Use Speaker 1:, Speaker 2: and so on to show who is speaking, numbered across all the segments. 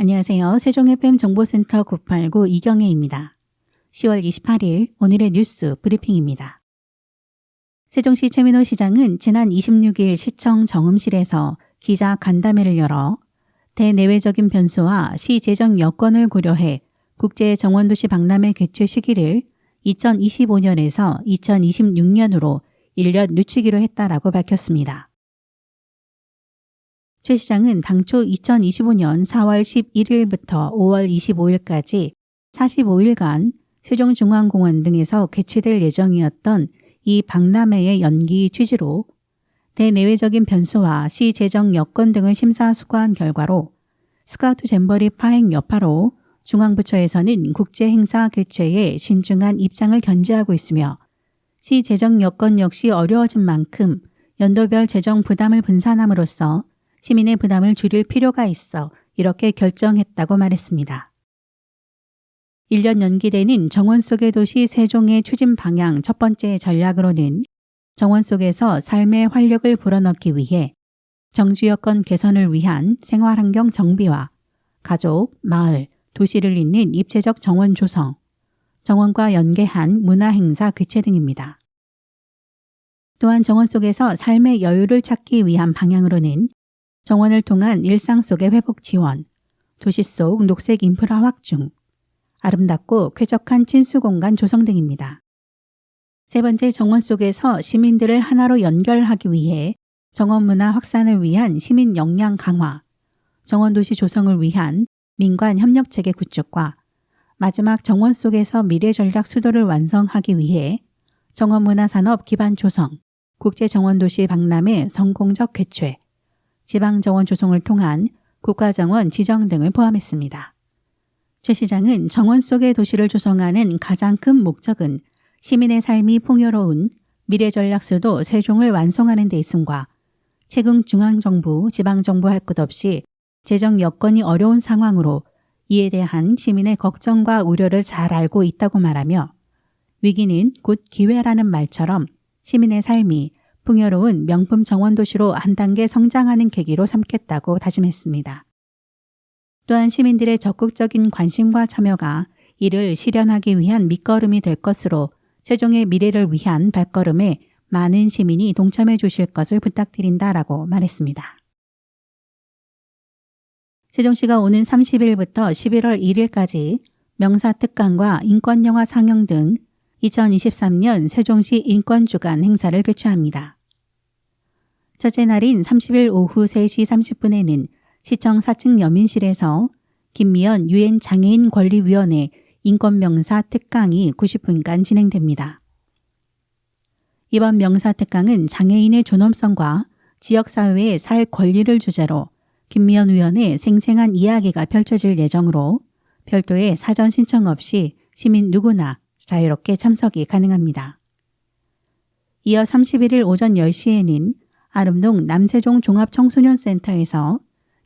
Speaker 1: 안녕하세요. 세종 FM 정보센터 989 이경혜입니다. 10월 28일 오늘의 뉴스 브리핑입니다. 세종시 최민호 시장은 지난 26일 시청 정음실에서 기자 간담회를 열어 대내외적인 변수와 시 재정 여건을 고려해 국제 정원도시 박람회 개최 시기를 2025년에서 2026년으로 1년 늦추기로 했다라고 밝혔습니다. 최 시장은 당초 2025년 4월 11일부터 5월 25일까지 45일간 세종중앙공원 등에서 개최될 예정이었던 이 박람회의 연기 취지로 대내외적인 변수와 시 재정 여건 등을 심사숙고한 결과로 스카우트 잼버리 파행 여파로 중앙부처에서는 국제행사 개최에 신중한 입장을 견지하고 있으며 시 재정 여건 역시 어려워진 만큼 연도별 재정 부담을 분산함으로써 시민의 부담을 줄일 필요가 있어 이렇게 결정했다고 말했습니다. 1년 연기되는 정원 속의 도시 세종의 추진 방향 첫 번째 전략으로는 정원 속에서 삶의 활력을 불어넣기 위해 정주 여건 개선을 위한 생활환경 정비와 가족, 마을, 도시를 잇는 입체적 정원 조성, 정원과 연계한 문화행사 개최 등입니다. 또한 정원 속에서 삶의 여유를 찾기 위한 방향으로는 정원을 통한 일상 속의 회복 지원, 도시 속 녹색 인프라 확충, 아름답고 쾌적한 친수 공간 조성 등입니다. 세 번째, 정원 속에서 시민들을 하나로 연결하기 위해 정원 문화 확산을 위한 시민 역량 강화, 정원 도시 조성을 위한 민관 협력 체계 구축과 마지막 정원 속에서 미래 전략 수도를 완성하기 위해 정원 문화 산업 기반 조성, 국제 정원 도시 박람회 성공적 개최, 지방정원 조성을 통한 국가정원 지정 등을 포함했습니다. 최 시장은 정원 속의 도시를 조성하는 가장 큰 목적은 시민의 삶이 풍요로운 미래전략 수도 세종을 완성하는 데 있음과 최근 중앙정부, 지방정부 할 것 없이 재정 여건이 어려운 상황으로 이에 대한 시민의 걱정과 우려를 잘 알고 있다고 말하며 위기는 곧 기회라는 말처럼 시민의 삶이 풍요로운 명품 정원도시로 한 단계 성장하는 계기로 삼겠다고 다짐했습니다. 또한 시민들의 적극적인 관심과 참여가 이를 실현하기 위한 밑거름이 될 것으로 세종의 미래를 위한 발걸음에 많은 시민이 동참해 주실 것을 부탁드린다라고 말했습니다. 세종시가 오는 30일부터 11월 1일까지 명사특강과 인권영화 상영 등 2023년 세종시 인권주간 행사를 개최합니다. 첫째 날인 30일 오후 3시 30분에는 시청 4층 여민실에서 김미연 유엔 장애인 권리위원회 인권명사 특강이 90분간 진행됩니다. 이번 명사 특강은 장애인의 존엄성과 지역사회의 살 권리를 주제로 김미연 위원의 생생한 이야기가 펼쳐질 예정으로 별도의 사전 신청 없이 시민 누구나 자유롭게 참석이 가능합니다. 이어 31일 오전 10시에는 아름동 남세종 종합청소년센터에서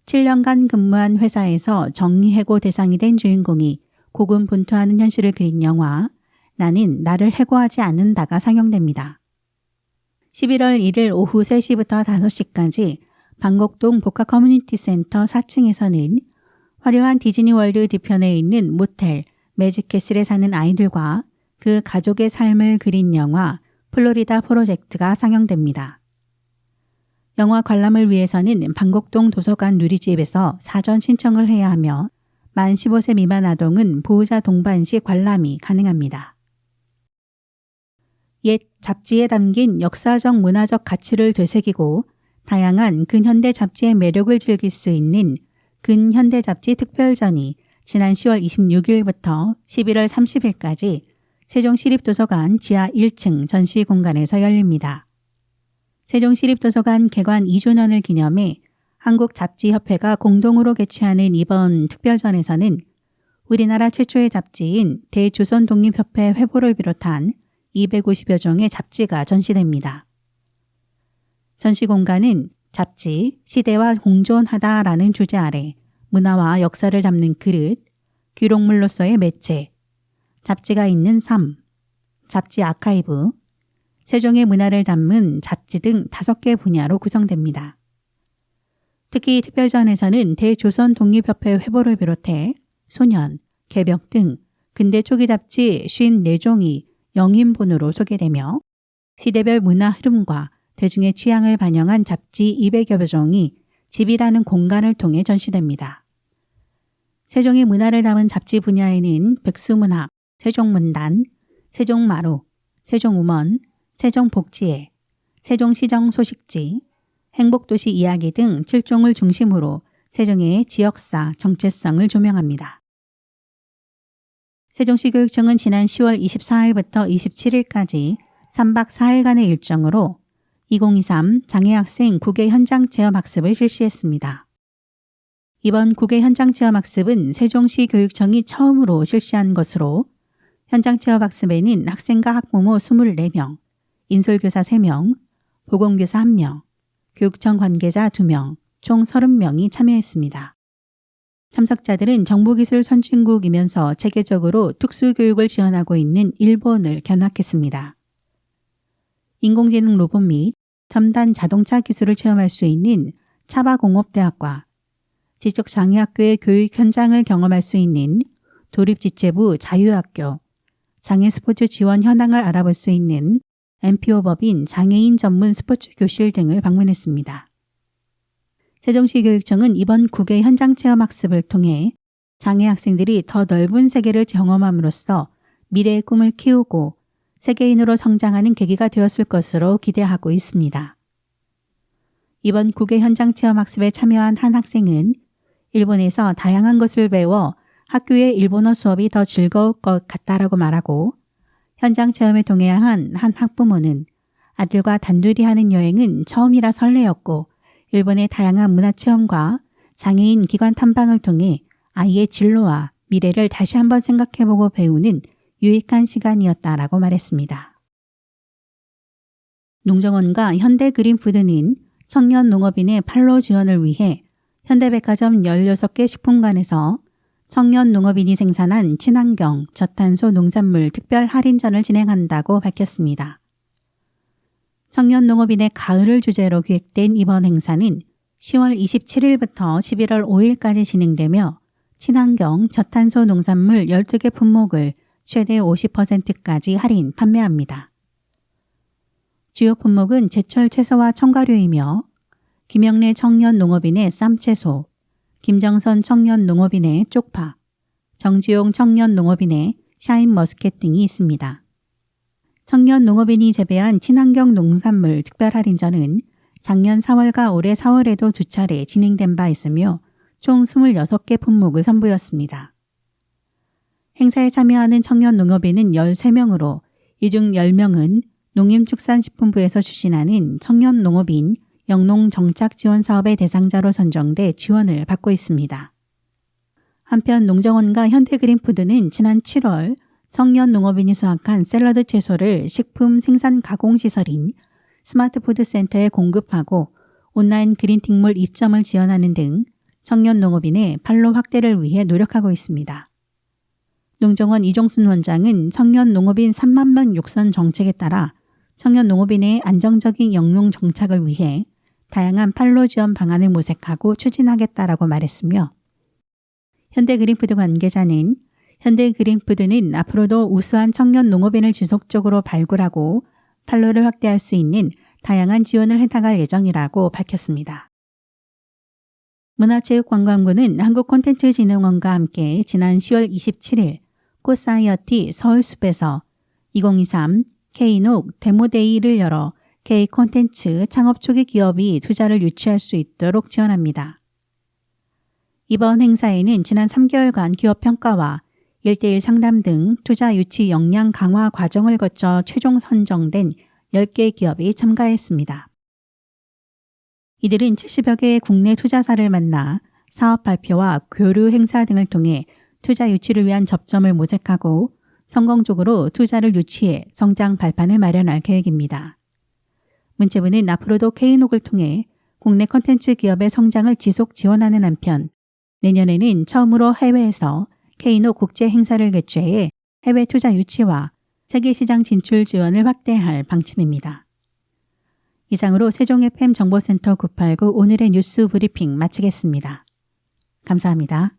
Speaker 1: 7년간 근무한 회사에서 정리해고 대상이 된 주인공이 고군분투하는 현실을 그린 영화 나는 나를 해고하지 않는다가 상영됩니다. 11월 1일 오후 3시부터 5시까지 방곡동 복합커뮤니티센터 4층에서는 화려한 디즈니월드 뒤편에 있는 모텔 매직캐슬에 사는 아이들과 그 가족의 삶을 그린 영화 플로리다 프로젝트가 상영됩니다. 영화 관람을 위해서는 방곡동 도서관 누리집에서 사전 신청을 해야 하며 만 15세 미만 아동은 보호자 동반 시 관람이 가능합니다. 옛 잡지에 담긴 역사적 문화적 가치를 되새기고 다양한 근현대 잡지의 매력을 즐길 수 있는 근현대 잡지 특별전이 지난 10월 26일부터 11월 30일까지 세종시립도서관 지하 1층 전시공간에서 열립니다. 세종시립도서관 개관 2주년을 기념해 한국잡지협회가 공동으로 개최하는 이번 특별전에서는 우리나라 최초의 잡지인 대조선독립협회 회보를 비롯한 250여 종의 잡지가 전시됩니다. 전시공간은 잡지, 시대와 공존하다라는 주제 아래 문화와 역사를 담는 그릇, 기록물로서의 매체, 잡지가 있는 삶, 잡지 아카이브, 세종의 문화를 담은 잡지 등 5개 분야로 구성됩니다. 특히 특별전에서는 대조선 독립협회 회보를 비롯해 소년, 개벽 등 근대 초기 잡지 54종이 영인본으로 소개되며 시대별 문화 흐름과 대중의 취향을 반영한 잡지 200여 종이 집이라는 공간을 통해 전시됩니다. 세종의 문화를 담은 잡지 분야에는 백수문학, 세종문단, 세종마루, 세종음원, 세종복지회, 세종시정소식지, 행복도시 이야기 등 7종을 중심으로 세종의 지역사, 정체성을 조명합니다. 세종시 교육청은 지난 10월 24일부터 27일까지 3박 4일간의 일정으로 2023 장애학생 국외 현장체험학습을 실시했습니다. 이번 국외 현장체험학습은 세종시 교육청이 처음으로 실시한 것으로 현장체험학습에는 학생과 학부모 24명, 인솔교사 3명, 보건교사 1명, 교육청 관계자 2명, 총 30명이 참여했습니다. 참석자들은 정보기술 선진국이면서 체계적으로 특수교육을 지원하고 있는 일본을 견학했습니다. 인공지능 로봇 및 첨단 자동차 기술을 체험할 수 있는 차바공업대학과 지적장애학교의 교육 현장을 경험할 수 있는 도립지체부 자유학교, 장애스포츠 지원 현황을 알아볼 수 있는 MPO 법인 장애인 전문 스포츠 교실 등을 방문했습니다. 세종시 교육청은 이번 국외 현장체험학습을 통해 장애 학생들이 더 넓은 세계를 경험함으로써 미래의 꿈을 키우고 세계인으로 성장하는 계기가 되었을 것으로 기대하고 있습니다. 이번 국외 현장체험학습에 참여한 한 학생은 일본에서 다양한 것을 배워 학교의 일본어 수업이 더 즐거울 것 같다라고 말하고 현장 체험에 동행한 한 학부모는 아들과 단둘이 하는 여행은 처음이라 설레었고 일본의 다양한 문화체험과 장애인 기관 탐방을 통해 아이의 진로와 미래를 다시 한번 생각해보고 배우는 유익한 시간이었다라고 말했습니다. 농정원과 현대그린푸드는 청년 농업인의 판로 지원을 위해 현대백화점 16개 식품관에서 청년 농업인이 생산한 친환경, 저탄소 농산물 특별 할인전을 진행한다고 밝혔습니다. 청년 농업인의 가을을 주제로 기획된 이번 행사는 10월 27일부터 11월 5일까지 진행되며 친환경, 저탄소 농산물 12개 품목을 최대 50%까지 할인 판매합니다. 주요 품목은 제철 채소와 첨가류이며 김영래 청년 농업인의 쌈채소, 김정선 청년 농업인의 쪽파, 정지용 청년 농업인의 샤인머스켓 등이 있습니다. 청년 농업인이 재배한 친환경 농산물 특별 할인전은 작년 4월과 올해 4월에도 2차례 진행된 바 있으며 총 26개 품목을 선보였습니다. 행사에 참여하는 청년 농업인은 13명으로 이 중 10명은 농림축산식품부에서 추진하는 청년 농업인 영농정착지원사업의 대상자로 선정돼 지원을 받고 있습니다. 한편 농정원과 현대그린푸드는 지난 7월 청년 농업인이 수확한 샐러드 채소를 식품 생산 가공시설인 스마트푸드센터에 공급하고 온라인 그린틱몰 입점을 지원하는 등 청년 농업인의 판로 확대를 위해 노력하고 있습니다. 농정원 이종순 원장은 청년 농업인 3만 명 육선 정책에 따라 청년 농업인의 안정적인 영농 정착을 위해 다양한 판로 지원 방안을 모색하고 추진하겠다라고 말했으며 현대그린푸드 관계자는 현대그린푸드는 앞으로도 우수한 청년 농업인을 지속적으로 발굴하고 판로를 확대할 수 있는 다양한 지원을 해나갈 예정이라고 밝혔습니다. 문화체육관광부는 한국콘텐츠진흥원과 함께 지난 10월 27일 꽃사이어티 서울숲에서 2023 K녹 데모데이를 열어 K콘텐츠 창업 초기 기업이 투자를 유치할 수 있도록 지원합니다. 이번 행사에는 지난 3개월간 기업 평가와 1:1 상담 등 투자 유치 역량 강화 과정을 거쳐 최종 선정된 10개 기업이 참가했습니다. 이들은 70여 개의 국내 투자사를 만나 사업 발표와 교류 행사 등을 통해 투자 유치를 위한 접점을 모색하고 성공적으로 투자를 유치해 성장 발판을 마련할 계획입니다. 문체부는 앞으로도 K녹을 통해 국내 콘텐츠 기업의 성장을 지속 지원하는 한편 내년에는 처음으로 해외에서 K녹 국제 행사를 개최해 해외 투자 유치와 세계 시장 진출 지원을 확대할 방침입니다. 이상으로 세종 FM 정보센터 989 오늘의 뉴스 브리핑 마치겠습니다. 감사합니다.